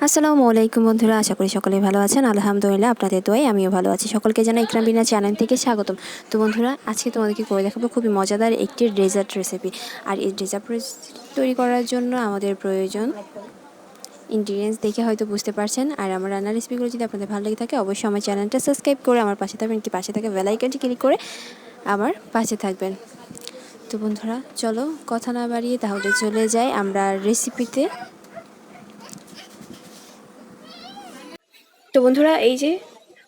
আসসালামু আলাইকুম বন্ধুরা, আশা করি সকলেই ভালো আছেন। আলহামদুলিল্লাহ, আপনাদের দোয়ায় আমিও ভালো আছি। সকলকে জানাই ইকরাম বিনা চ্যানেল থেকে স্বাগতম। তো বন্ধুরা, আজকে তোমাদেরকে করে দেখাবো খুবই মজাদার একটি ডেজার্ট রেসিপি। আর এই ডেজার্ট তৈরি করার জন্য আমাদের প্রয়োজন ইনগ্রিডিয়েন্টস দেখে হয়তো বুঝতে পারছেন। আর আমার রান্নার রেসিপিগুলো যদি আপনাদের ভালো লেগে থাকে, অবশ্যই আমার চ্যানেলটা সাবস্ক্রাইব করে আমার পাশে থাকবেন। কি পাশে থাকা বেল আইকনটি ক্লিক করে আমার পাশে থাকবেন। তো বন্ধুরা, চলো কথা না বাড়িয়ে তাহলে চলে যাই আমরা রেসিপিতে। তো বন্ধুরা, এই যে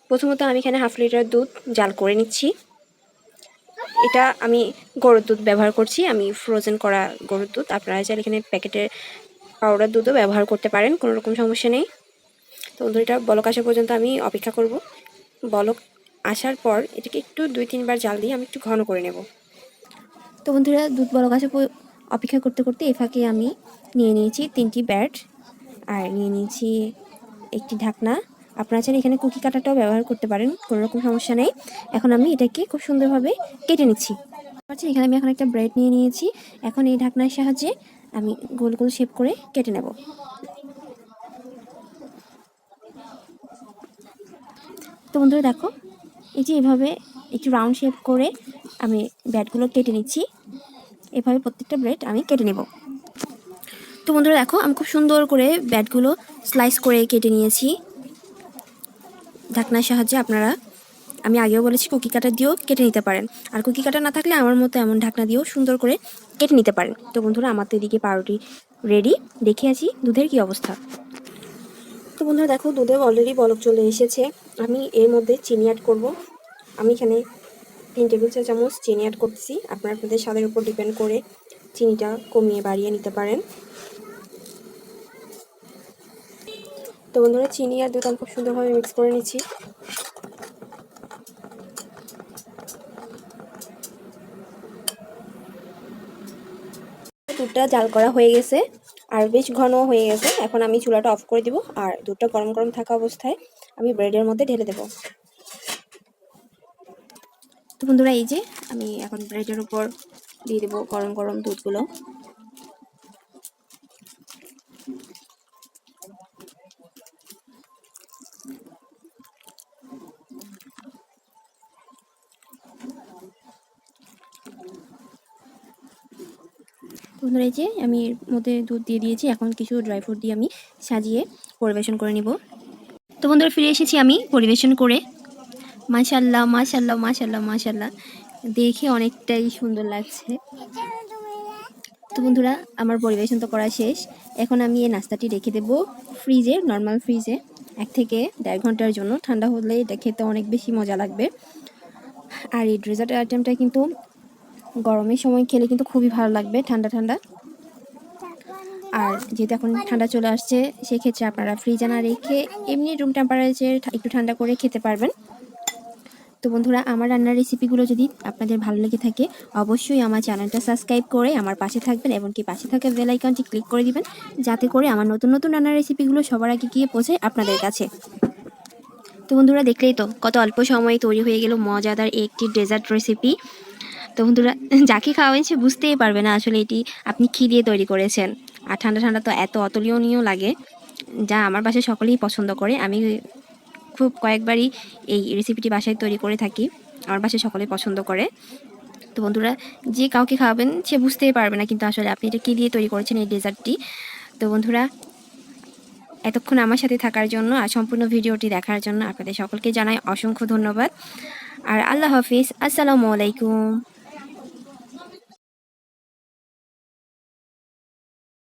প্রথমত আমি এখানে 1/2 লিটার দুধ জাল করে নিচ্ছি। এটা আমি গরুর দুধ ব্যবহার করছি, আমি ফ্রোজেন করা গরুর দুধ। আপনারা চাইলে এখানে প্যাকেটের পাউডার দুধও ব্যবহার করতে পারেন, কোনো রকম সমস্যা নেই। তো বন্ধুরা, এটা বলক আসা পর্যন্ত আমি অপেক্ষা করব। বলক আসার পর এটাকে একটু 2-3 বার জাল দিয়ে আমি একটু ঘন করে নেব। তো বন্ধুরা, দুধ বলক আসা অপেক্ষা করতে করতে এই ফাঁকে আমি নিয়ে নিয়েছি 3টি ব্যাট, আর নিয়ে নিয়েছি একটি ঢাকনা। আপনারা চাইলে এখানে কুকি কাটাটাও ব্যবহার করতে পারেন, কোনো রকম সমস্যা নেই। এখন আমি এটাকে খুব সুন্দরভাবে কেটে নিচ্ছি। এখানে আমি এখন একটা ব্রেড নিয়ে নিয়েছি। এখন এই ঢাকনার সাহায্যে আমি গোল গোল শেপ করে কেটে নেব। তো বন্ধুরা দেখো, এই যে এভাবে একটু রাউন্ড শেপ করে আমি ব্রেডগুলো কেটে নিচ্ছি। এভাবে প্রত্যেকটা ব্রেড আমি কেটে নেব। তো বন্ধুরা দেখো, আমি খুব সুন্দর করে ব্রেডগুলো স্লাইস করে কেটে নিয়েছি ঢাকনার সাহায্যে। আপনারা, আমি আগেও বলেছি, কুকি কাটার দিয়েও কেটে নিতে পারেন। আর কুকি কাটা না থাকলে আমার মতো এমন ঢাকনা দিয়েও সুন্দর করে কেটে নিতে পারেন। তো বন্ধুরা, আমার তো এদিকে পাউরুটি রেডি। দেখে আছি দুধের কি অবস্থা। তো বন্ধুরা দেখো, দুধে অলরেডি বলক চলে এসেছে। আমি এর মধ্যে চিনি অ্যাড করব। আমি এখানে 3 টেবিল চামচ চিনি অ্যাড করতেছি। আপনারা আপনাদের স্বাদের উপর ডিপেন্ড করে চিনিটা কমিয়ে বাড়িয়ে নিতে পারেন। তো বন্ধুরা, চিনি আর দুধ আমি খুব সুন্দরভাবে মিক্স করে নিচ্ছি। দুধটা জাল করা হয়ে গেছে আর বেশ ঘন হয়ে গেছে। এখন আমি চুলাটা অফ করে দিব, আর দুধটা গরম গরম থাকা অবস্থায় আমি ব্রেডের মধ্যে ঢেলে দেব। তো বন্ধুরা, এই যে আমি এখন ব্রেডের উপর দিয়ে দেবো গরম গরম দুধগুলো। বন্ধুরা, এই যে আমি এর মধ্যে দুধ দিয়ে দিয়েছি। এখন কিছু ড্রাই ফ্রুট দিয়ে আমি সাজিয়ে পরিবেশন করে নিব। তো বন্ধুরা, ফিরে এসেছি আমি পরিবেশন করে। মাশাআল্লাহ মাশাআল্লাহ মাশাআল্লাহ মাশাআল্লাহ, দেখে অনেকটাই সুন্দর লাগছে। তো বন্ধুরা, আমার পরিবেশন তো করা শেষ। এখন আমি এই নাস্তাটি রেখে দেব ফ্রিজে, নর্মাল ফ্রিজে 1 থেকে 1.5 ঘন্টার জন্য। ঠান্ডা হলে এটা খেতে অনেক বেশি মজা লাগবে। আর এই ডেজার্ট আইটেমটা কিন্তু গরমের সময় খেলে কিন্তু খুবই ভালো লাগবে, ঠান্ডা ঠান্ডা। আর যেহেতু এখন ঠান্ডা চলে আসছে, সেক্ষেত্রে আপনারা ফ্রিজে না রেখে এমনি রুম টেম্পারেচারে একটু ঠান্ডা করে খেতে পারবেন। তো বন্ধুরা, আমার রান্নার রেসিপিগুলো যদি আপনাদের ভালো লেগে থাকে, অবশ্যই আমার চ্যানেলটা সাবস্ক্রাইব করে আমার পাশে থাকবেন, এবং কি পাশে থাকা বেল আইকনটি ক্লিক করে দিবেন, যাতে করে আমার নতুন নতুন রান্নার রেসিপিগুলো সবার আগে গিয়ে পৌঁছায় আপনাদের কাছে। তো বন্ধুরা, দেখলেই তো কত অল্প সময়ে তৈরি হয়ে গেল মজাদার একটি ডেজার্ট রেসিপি। তো বন্ধুরা, যাকে খাওয়াবেন সে বুঝতেই পারবে না আসলে এটি আপনি কী দিয়ে তৈরি করেছেন। আর ঠান্ডা ঠান্ডা তো এত অতুলনীয় লাগে, যা আমার বাসায় সকলেই পছন্দ করে। আমি খুব কয়েকবারই এই রেসিপিটি বাসায় তৈরি করে থাকি, আমার বাসায় সকলেই পছন্দ করে। তো বন্ধুরা, যে কাউকে খাওয়াবেন সে বুঝতেই পারবে না কিন্তু আসলে আপনি এটা কী দিয়ে তৈরি করেছেন এই ডেজার্টটি। তো বন্ধুরা, এতক্ষণ আমার সাথে থাকার জন্য আর সম্পূর্ণ ভিডিওটি দেখার জন্য আপনাদের সকলকে জানাই অসংখ্য ধন্যবাদ। আর আল্লাহ হাফিজ, আসসালামু আলাইকুম।